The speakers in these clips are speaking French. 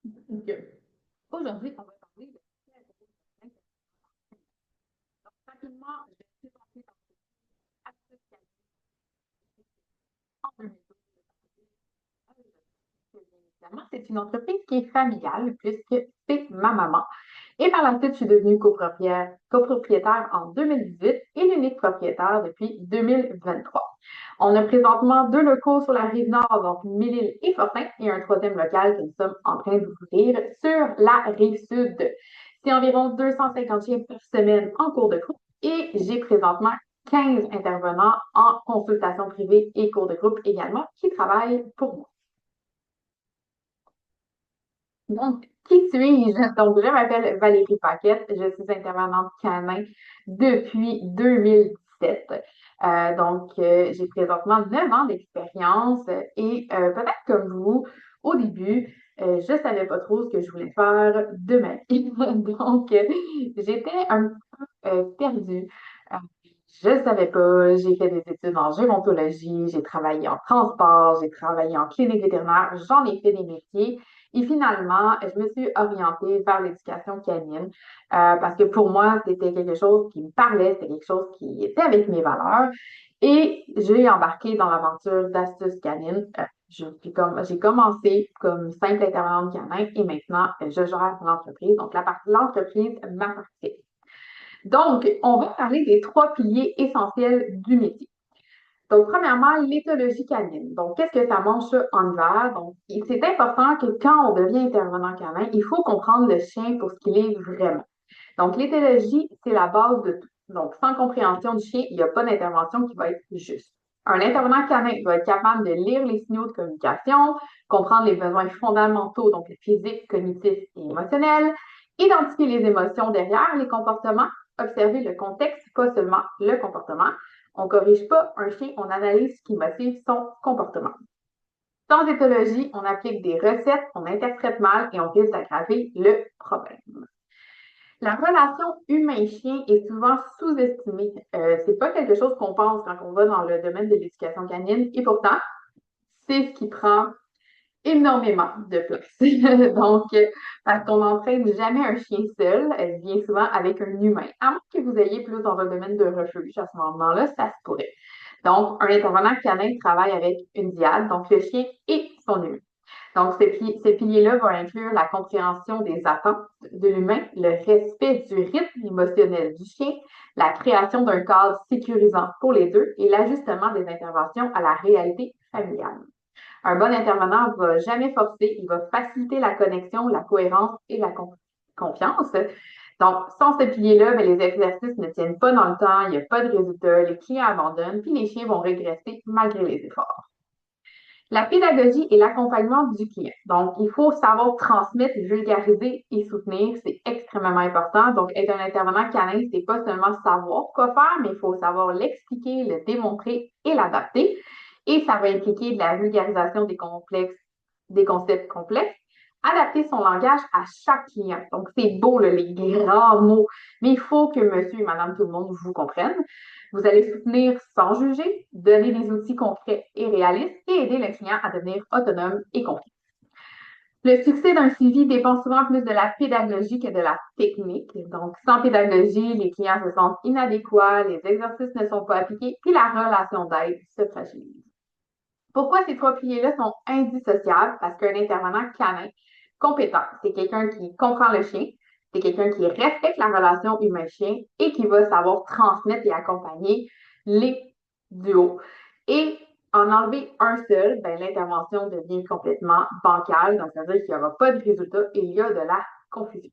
Donc, aujourd'hui, on va parler de rapidement, je vais présenter l'entreprise en 2012. Évidemment, c'est une entreprise qui est familiale puisque c'est ma maman. Et par la suite, je suis devenue copropriétaire en 2018 et l'unique propriétaire depuis 2023. On a présentement deux locaux sur la rive nord, donc Mille-Îles et Fortin, et un troisième local que nous sommes en train d'ouvrir sur la rive sud. C'est environ 250 chiens par semaine en cours de groupe et j'ai présentement 15 intervenants en consultation privée et cours de groupe également qui travaillent pour moi. Donc, qui suis-je? Donc, je m'appelle Valérie Paquette. Je suis intervenante canin depuis 2017. J'ai présentement 9 ans d'expérience et peut-être comme vous, au début, je ne savais pas trop ce que je voulais faire de ma vie. J'étais un peu perdue. Euh, je ne savais pas. J'ai fait des études en gérontologie, j'ai travaillé en transport, j'ai travaillé en clinique vétérinaire, j'en ai fait des métiers. Et finalement, je me suis orientée vers l'éducation canine parce que pour moi, c'était quelque chose qui me parlait, c'était quelque chose qui était avec mes valeurs. Et j'ai embarqué dans l'aventure d'Astuce Canine. J'ai commencé comme simple intervenante canin et maintenant, je gère l'entreprise. Donc, l'entreprise m'appartient. Donc, on va parler des trois piliers essentiels du métier. Donc, premièrement, l'éthologie canine. Donc, qu'est-ce que ça mange ça, en hiver? Donc, c'est important que quand on devient intervenant canin, il faut comprendre le chien pour ce qu'il est vraiment. Donc, l'éthologie, c'est la base de tout. Donc, sans compréhension du chien, il n'y a pas d'intervention qui va être juste. Un intervenant canin va être capable de lire les signaux de communication, comprendre les besoins fondamentaux, donc les physiques, cognitifs et émotionnels, identifier les émotions derrière les comportements, observer le contexte, pas seulement le comportement. On ne corrige pas un chien, on analyse ce qui motive son comportement. Sans éthologie, on applique des recettes, on interprète mal et on risque d'aggraver le problème. La relation humain-chien est souvent sous-estimée. C'est pas quelque chose qu'on pense quand on va dans le domaine de l'éducation canine et pourtant, c'est ce qui prend énormément de place. Parce qu'on n'entraîne jamais un chien seul, elle vient souvent avec un humain. À moins que vous ayez plus dans un domaine de refuge, à ce moment-là, ça se pourrait. Donc, un intervenant canin travaille avec une diade, donc le chien et son humain. Donc, ces piliers-là vont inclure la compréhension des attentes de l'humain, le respect du rythme émotionnel du chien, la création d'un cadre sécurisant pour les deux et l'ajustement des interventions à la réalité familiale. Un bon intervenant ne va jamais forcer, il va faciliter la connexion, la cohérence et la confiance. Donc, sans ce pilier-là, ben, les exercices ne tiennent pas dans le temps, il n'y a pas de résultat, les clients abandonnent, puis les chiens vont régresser malgré les efforts. La pédagogie et l'accompagnement du client. Donc, il faut savoir transmettre, vulgariser et soutenir. C'est extrêmement important. Donc, être un intervenant canin, c'est pas seulement savoir quoi faire, mais il faut savoir l'expliquer, le démontrer et l'adapter. Et ça va impliquer de la vulgarisation des concepts complexes, adapter son langage à chaque client. Donc, c'est beau, là, les grands mots, mais il faut que monsieur et madame tout le monde vous comprennent. Vous allez soutenir sans juger, donner des outils concrets et réalistes et aider le client à devenir autonome et confiant. Le succès d'un suivi dépend souvent plus de la pédagogie que de la technique. Donc, sans pédagogie, les clients se sentent inadéquats, les exercices ne sont pas appliqués, puis la relation d'aide se fragilise. Pourquoi ces trois piliers-là sont indissociables? Parce qu'un intervenant canin compétent, c'est quelqu'un qui comprend le chien, c'est quelqu'un qui respecte la relation humain-chien et qui va savoir transmettre et accompagner les duos. Et en enlever un seul, ben, l'intervention devient complètement bancale, donc ça veut dire qu'il n'y aura pas de résultat et il y a de la confusion.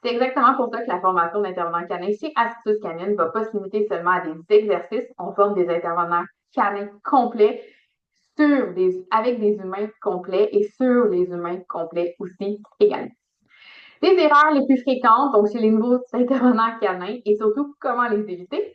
C'est exactement pour ça que la formation d'intervenant canin chez Astuce Canine ne va pas se limiter seulement à des exercices. On forme des intervenants canins complets avec des humains complets et sur les humains complets aussi également. Les erreurs les plus fréquentes, donc chez les nouveaux intervenants canins et surtout comment les éviter.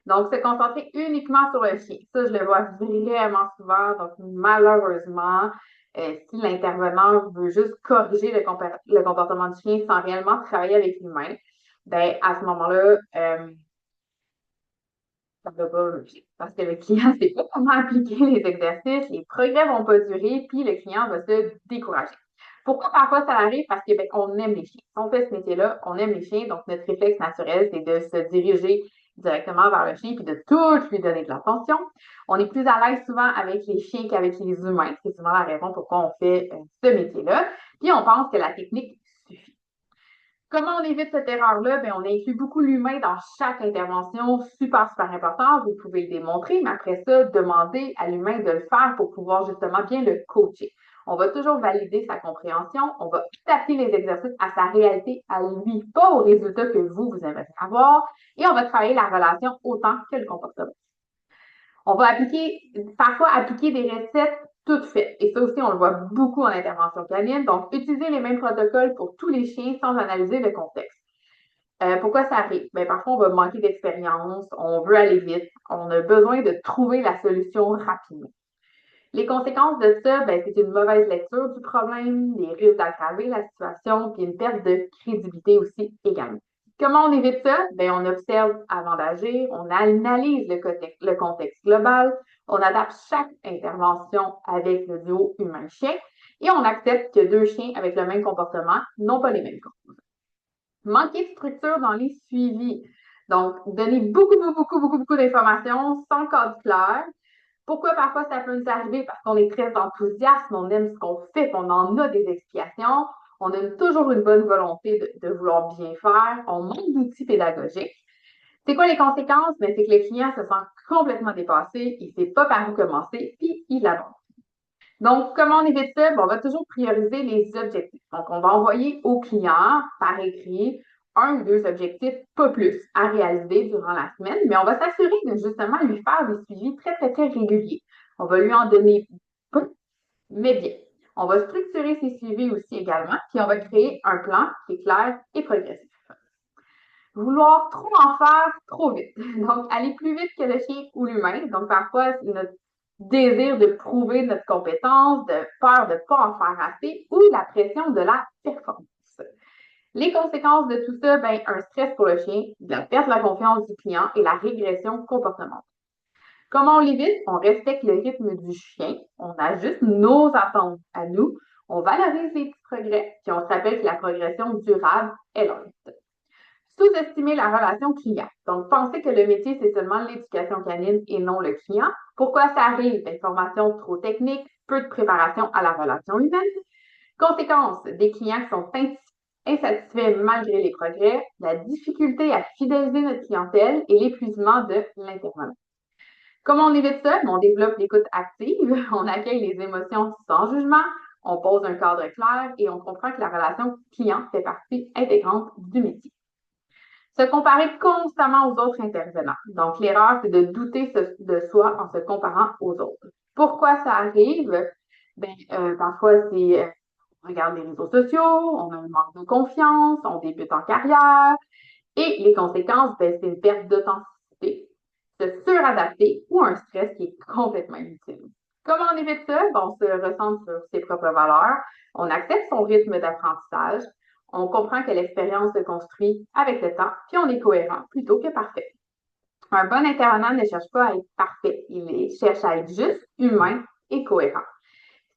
Donc, se concentrer uniquement sur le chien. Ça, je le vois vraiment souvent. Donc, malheureusement, si l'intervenant veut juste corriger le comportement du chien sans réellement travailler avec l'humain, ben, à ce moment-là, ça ne va pas marcher. Parce que le client ne sait pas comment appliquer les exercices, les progrès ne vont pas durer, puis le client va se décourager. Pourquoi parfois ça arrive? Parce que, ben, on aime les chiens. Si on fait ce métier-là, on aime les chiens, donc notre réflexe naturel, c'est de se diriger directement vers le chien puis de tout lui donner de l'attention. On est plus à l'aise souvent avec les chiens qu'avec les humains. C'est souvent la raison pourquoi on fait ce métier-là. Puis on pense que la technique suffit. Comment on évite cette erreur-là? Bien, on inclut beaucoup l'humain dans chaque intervention, super, super important. Vous pouvez le démontrer, mais après ça, demandez à l'humain de le faire pour pouvoir justement bien le coacher. On va toujours valider sa compréhension, on va adapter les exercices à sa réalité, à lui, pas au résultat que vous aimeriez avoir, et on va travailler la relation autant que le comportement. On va parfois appliquer des recettes toutes faites. Et ça aussi, on le voit beaucoup en intervention canine. Donc, utiliser les mêmes protocoles pour tous les chiens sans analyser le contexte. Pourquoi ça arrive? Bien, parfois, on va manquer d'expérience, on veut aller vite, on a besoin de trouver la solution rapidement. Les conséquences de ça, ben, c'est une mauvaise lecture du problème, des risques d'aggraver la situation, puis une perte de crédibilité aussi également. Comment on évite ça? Bien, on observe avant d'agir, on analyse le contexte global, on adapte chaque intervention avec le duo humain-chien et on accepte que deux chiens avec le même comportement n'ont pas les mêmes causes. Manquer de structure dans les suivis. Donc, donner beaucoup d'informations sans cadre clair. Pourquoi parfois ça peut nous arriver? Parce qu'on est très enthousiaste, on aime ce qu'on fait, on en a des explications, on a toujours une bonne volonté de vouloir bien faire, on manque d'outils pédagogiques. C'est quoi les conséquences? Ben, c'est que le client se sent complètement dépassé, il ne sait pas par où commencer, puis il abandonne. Donc, comment on évite ça? Bon, on va toujours prioriser les objectifs. Donc, on va envoyer au client par écrit un ou deux objectifs, pas plus, à réaliser durant la semaine, mais on va s'assurer de justement lui faire des suivis très réguliers. On va lui en donner peu, mais bien. On va structurer ses suivis aussi également, puis on va créer un plan qui est clair et progressif. Vouloir trop en faire trop vite. Donc, aller plus vite que le chien ou l'humain. Donc, parfois, c'est notre désir de prouver notre compétence, de peur de ne pas en faire assez ou la pression de la performance. Les conséquences de tout ça, ben, un stress pour le chien, la perte de la confiance du client et la régression comportementale. Comment on l'évite? On respecte le rythme du chien, on ajuste nos attentes à nous, on valorise les petits progrès, puis on se rappelle que la progression durable est lente. Sous-estimer la relation client. Donc, penser que le métier, c'est seulement l'éducation canine et non le client. Pourquoi ça arrive? Information trop technique, peu de préparation à la relation humaine. Conséquences, des clients qui sont insatisfaits malgré les progrès, la difficulté à fidéliser notre clientèle et l'épuisement de l'intervenant. Comment on évite ça? On développe l'écoute active, on accueille les émotions sans jugement, on pose un cadre clair et on comprend que la relation client fait partie intégrante du métier. Se comparer constamment aux autres intervenants. Donc, l'erreur, c'est de douter de soi en se comparant aux autres. Pourquoi ça arrive? Ben, parfois, c'est on regarde les réseaux sociaux, on a un manque de confiance, on débute en carrière. Et les conséquences, ben, c'est une perte d'authenticité, se suradapter ou un stress qui est complètement inutile. Comment on évite ça? Bon, on se recentre sur ses propres valeurs, on accepte son rythme d'apprentissage, on comprend que l'expérience se construit avec le temps, puis on est cohérent plutôt que parfait. Un bon intervenant ne cherche pas à être parfait, il cherche à être juste, humain et cohérent.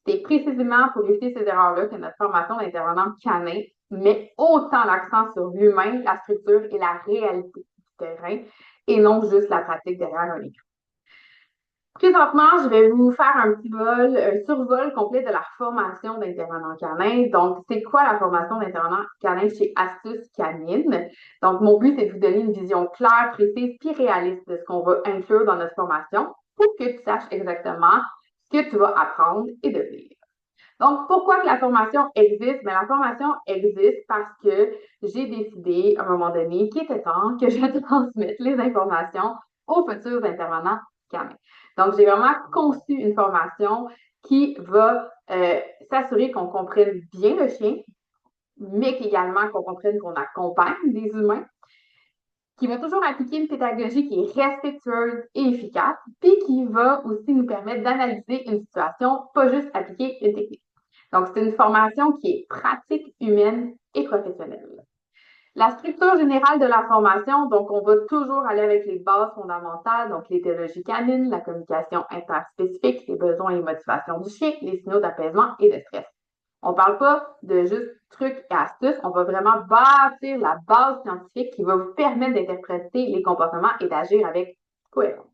C'est précisément pour éviter ces erreurs-là que notre formation d'intervenant canin met autant l'accent sur l'humain, la structure et la réalité du terrain, et non juste la pratique derrière un écran. Présentement, je vais vous faire un survol complet de la formation d'intervenant canin. Donc, c'est quoi la formation d'intervenant canin chez Astuce Canine? Donc, mon but, c'est de vous donner une vision claire, précise et réaliste de ce qu'on va inclure dans notre formation pour que tu saches exactement ce que tu vas apprendre et devenir. Donc, pourquoi que la formation existe? Bien, la formation existe parce que j'ai décidé à un moment donné qu'il était temps que je transmette les informations aux futurs intervenants canins. Donc, j'ai vraiment conçu une formation qui va s'assurer qu'on comprenne bien le chien, mais également qu'on comprenne qu'on accompagne des humains, qui va toujours appliquer une pédagogie qui est respectueuse et efficace, puis qui va aussi nous permettre d'analyser une situation, pas juste appliquer une technique. Donc, c'est une formation qui est pratique, humaine et professionnelle. La structure générale de la formation, donc, on va toujours aller avec les bases fondamentales, donc l'éthologie canine, la communication interspécifique, les besoins et motivations du chien, les signaux d'apaisement et de stress. On ne parle pas de juste trucs et astuces, on va vraiment bâtir la base scientifique qui va vous permettre d'interpréter les comportements et d'agir avec cohérence.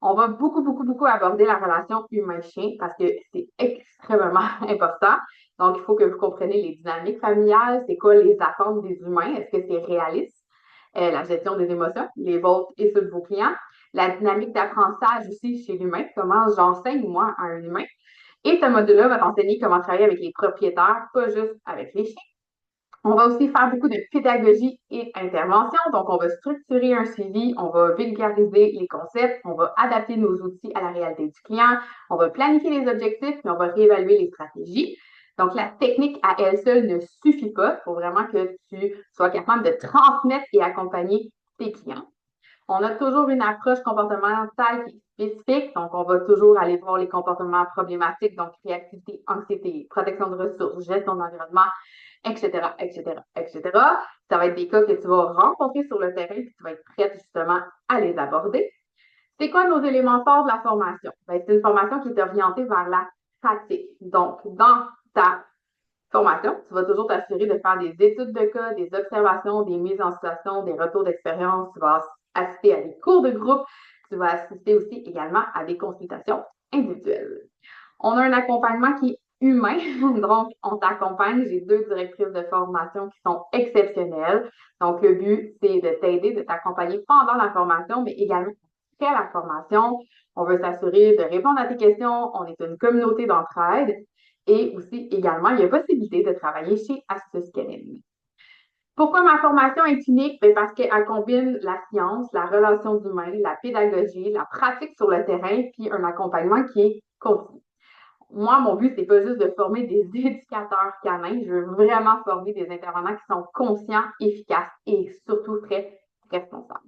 On va beaucoup aborder la relation humain-chien parce que c'est extrêmement important. Donc, il faut que vous compreniez les dynamiques familiales, c'est quoi les attentes des humains, est-ce que c'est réaliste, la gestion des émotions, les vôtres et ceux de vos clients, la dynamique d'apprentissage aussi chez l'humain, comment j'enseigne moi à un humain. Et ce module-là va t'enseigner comment travailler avec les propriétaires, pas juste avec les chiens. On va aussi faire beaucoup de pédagogie et intervention. Donc, on va structurer un suivi, on va vulgariser les concepts, on va adapter nos outils à la réalité du client, on va planifier les objectifs, puis on va réévaluer les stratégies. Donc, la technique à elle seule ne suffit pas. Il faut vraiment que tu sois capable de transmettre et accompagner tes clients. On a toujours une approche comportementale qui est spécifique, donc on va toujours aller voir les comportements problématiques, donc réactivité, anxiété, protection de ressources, gestion d'environnement, etc., etc., etc. Ça va être des cas que tu vas rencontrer sur le terrain, puis tu vas être prête justement à les aborder. C'est quoi nos éléments forts de la formation? Ben, c'est une formation qui est orientée vers la pratique. Donc, dans ta formation, tu vas toujours t'assurer de faire des études de cas, des observations, des mises en situation, des retours d'expérience. Tu vas assister à des cours de groupe. Tu vas assister aussi également à des consultations individuelles. On a un accompagnement qui est humain, donc on t'accompagne. J'ai 2 directrices de formation qui sont exceptionnelles. Donc, le but, c'est de t'aider, de t'accompagner pendant la formation, mais également après la formation. On veut s'assurer de répondre à tes questions. On est une communauté d'entraide. Et aussi, également, il y a possibilité de travailler chez Astuce Canine. Pourquoi ma formation est unique? Bien parce qu'elle combine la science, la relation humaine, la pédagogie, la pratique sur le terrain, puis un accompagnement qui est continu. Moi, mon but, c'est pas juste de former des éducateurs canins, je veux vraiment former des intervenants qui sont conscients, efficaces et surtout très responsables.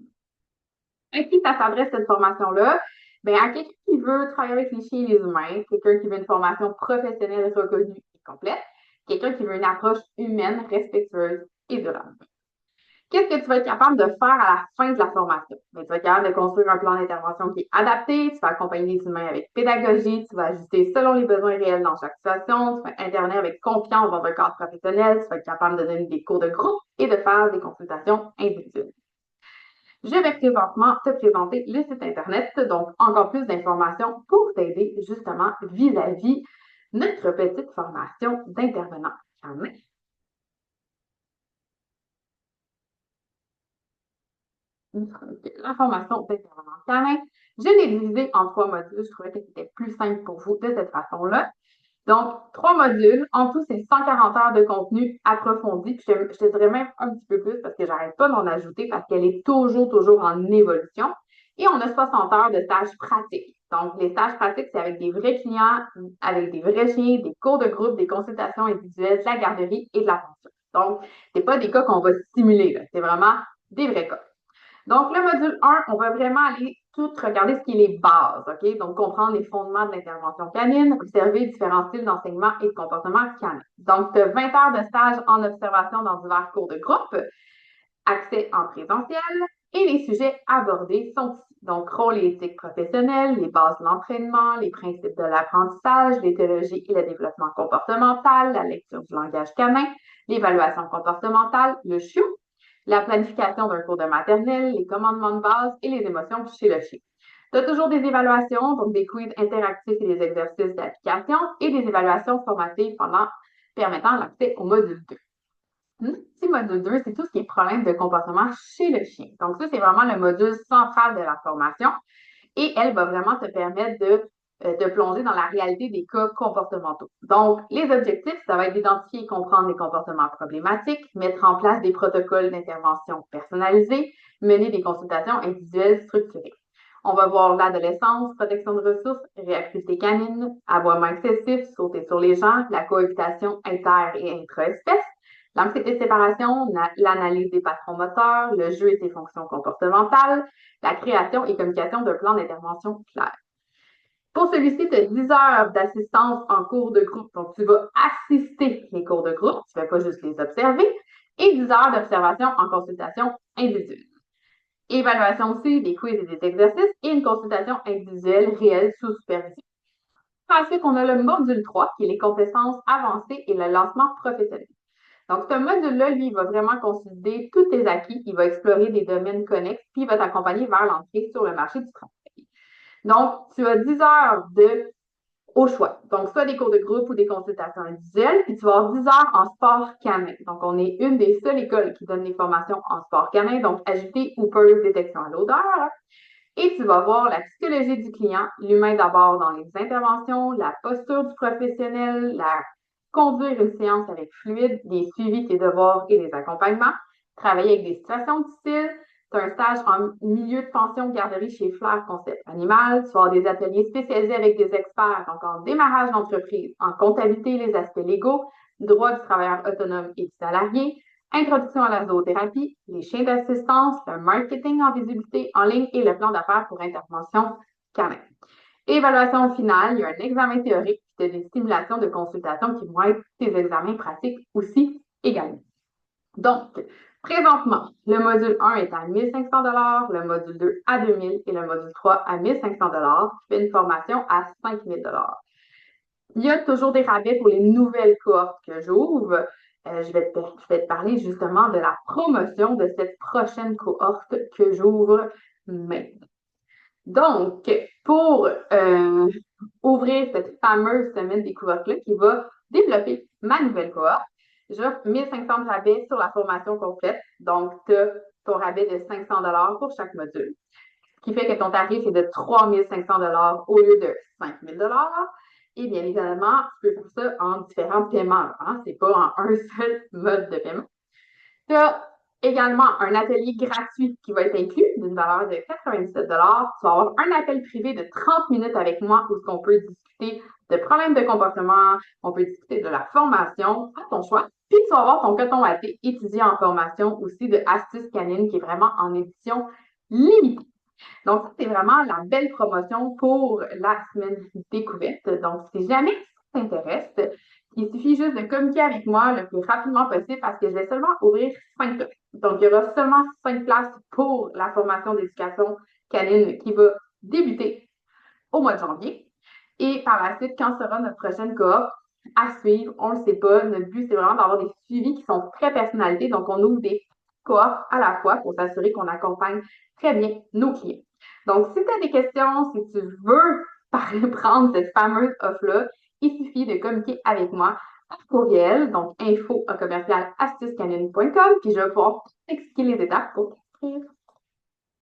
À qui ça s'adresse cette formation-là? Bien, à quelqu'un qui veut travailler avec les chiens et les humains, quelqu'un qui veut une formation professionnelle reconnue et complète, quelqu'un qui veut une approche humaine, respectueuse et durable. Qu'est-ce que tu vas être capable de faire à la fin de la formation? Bien, tu vas être capable de construire un plan d'intervention qui est adapté, tu vas accompagner les humains avec pédagogie, tu vas ajuster selon les besoins réels dans chaque situation, tu vas intervenir avec confiance dans un cadre professionnel, tu vas être capable de donner des cours de groupe et de faire des consultations individuelles. Je vais présentement te présenter le site Internet, donc encore plus d'informations pour t'aider justement vis-à-vis notre petite formation d'intervenant canin. La formation d'intervenant canin, je l'ai divisée en 3 modules. Je trouvais que c'était plus simple pour vous de cette façon-là. Donc, 3 modules. En tout, c'est 140 heures de contenu approfondi. Puis je te dirais même un petit peu plus parce que j'arrête pas d'en ajouter parce qu'elle est toujours en évolution. Et on a 60 heures de stages pratiques. Donc, les stages pratiques, c'est avec des vrais clients, avec des vrais chiens, des cours de groupe, des consultations individuelles, de la garderie et de la pension. Donc, c'est pas des cas qu'on va simuler, c'est vraiment des vrais cas. Donc, le module 1, on va vraiment aller tout regarder ce qui est les bases, OK? Donc, comprendre les fondements de l'intervention canine, observer différents styles d'enseignement et de comportement canin. Donc, tu as 20 heures de stage en observation dans divers cours de groupe, accès en présentiel, et les sujets abordés sont ici. Donc, rôle et éthique professionnelle, les bases de l'entraînement, les principes de l'apprentissage, l'éthologie et le développement comportemental, la lecture du langage canin, l'évaluation comportementale, le chiot, la planification d'un cours de maternelle, les commandements de base et les émotions chez le chien. Tu as toujours des évaluations, donc des quiz interactifs et des exercices d'application et des évaluations formatives permettant l'accès au module 2. Le petit module 2, c'est tout ce qui est problème de comportement chez le chien. Donc, ça, c'est vraiment le module central de la formation et elle va vraiment te permettre de plonger dans la réalité des cas comportementaux. Donc, les objectifs, ça va être d'identifier et comprendre les comportements problématiques, mettre en place des protocoles d'intervention personnalisés, mener des consultations individuelles structurées. On va voir l'adolescence, protection de ressources, réactivité canine, aboiement excessif, sauter sur les gens, la cohabitation inter- et intra-espèces, l'anxiété de séparation, l'analyse des patrons moteurs, le jeu et ses fonctions comportementales, la création et communication d'un plan d'intervention clair. Pour celui-ci, tu as 10 heures d'assistance en cours de groupe. Donc, tu vas assister les cours de groupe, tu ne vas pas juste les observer, et 10 heures d'observation en consultation individuelle. Évaluation aussi des quiz et des exercices et une consultation individuelle réelle sous supervision. Ensuite, on a le module 3, qui est les compétences avancées et le lancement professionnel. Donc, ce module-là, lui, il va vraiment consolider tous tes acquis, il va explorer des domaines connexes, puis il va t'accompagner vers l'entrée sur le marché du travail. Donc, tu as 10 heures au choix. Donc, soit des cours de groupe ou des consultations individuelles, puis tu vas avoir 10 heures en sport canin. Donc, on est une des seules écoles qui donne des formations en sport canin, donc agilité, Hooper, détection à l'odeur. Et tu vas voir la psychologie du client, l'humain d'abord dans les interventions, la posture du professionnel, la conduire une séance avec fluide, des suivis, tes devoirs et des accompagnements, travailler avec des situations difficiles. Tu as un stage en milieu de pension garderie chez Flair Concept Animal. Tu vas avoir des ateliers spécialisés avec des experts, donc en démarrage d'entreprise, en comptabilité, les aspects légaux, droit du travailleur autonome et du salarié, introduction à la zoothérapie, les chiens d'assistance, le marketing en visibilité en ligne et le plan d'affaires pour intervention canin. Évaluation finale, il y a un examen théorique et des simulations de consultation qui vont être tes examens pratiques aussi également. Donc, présentement, le module 1 est à 1 500 le module 2 à 2 000 et le module 3 à 1 500 qui fait une formation à 5 000 Il y a toujours des rabais pour les nouvelles cohortes que j'ouvre. Je vais te parler justement de la promotion de cette prochaine cohorte que j'ouvre maintenant. Donc, pour ouvrir cette fameuse semaine découverte-là qui va développer ma nouvelle cohorte, j'offre 1500 de rabais sur la formation complète. Donc, tu as ton rabais de 500 pour chaque module, ce qui fait que ton tarif est de 3500 au lieu de 5000 Et bien évidemment, tu peux faire ça en différents paiements. Hein? Ce n'est pas en un seul mode de paiement. Tu as également un atelier gratuit qui va être inclus d'une valeur de 97 Tu vas avoir un appel privé de 30 minutes avec moi où on peut discuter de problèmes de comportement, on peut discuter de la formation, à ton choix. Puis tu vas avoir ton coton à thé étudié en formation aussi de Astuces Canine qui est vraiment en édition limitée. Donc, ça, c'est vraiment la belle promotion pour la semaine découverte. Donc, si jamais ça t'intéresse, il suffit juste de communiquer avec moi le plus rapidement possible parce que je vais seulement ouvrir 5 places. Donc, il y aura seulement 5 places pour la formation d'éducation canine qui va débuter au mois de janvier. Et par la suite, quand sera notre prochaine cohorte à suivre, on ne le sait pas. Notre but, c'est vraiment d'avoir des suivis qui sont très personnalisés. Donc, on ouvre des cohortes à la fois pour s'assurer qu'on accompagne très bien nos clients. Donc, si tu as des questions, si tu veux prendre cette fameuse offre-là, il suffit de communiquer avec moi par courriel, donc info@astucescanine.com, puis je vais pouvoir t'expliquer les étapes pour t'inscrire.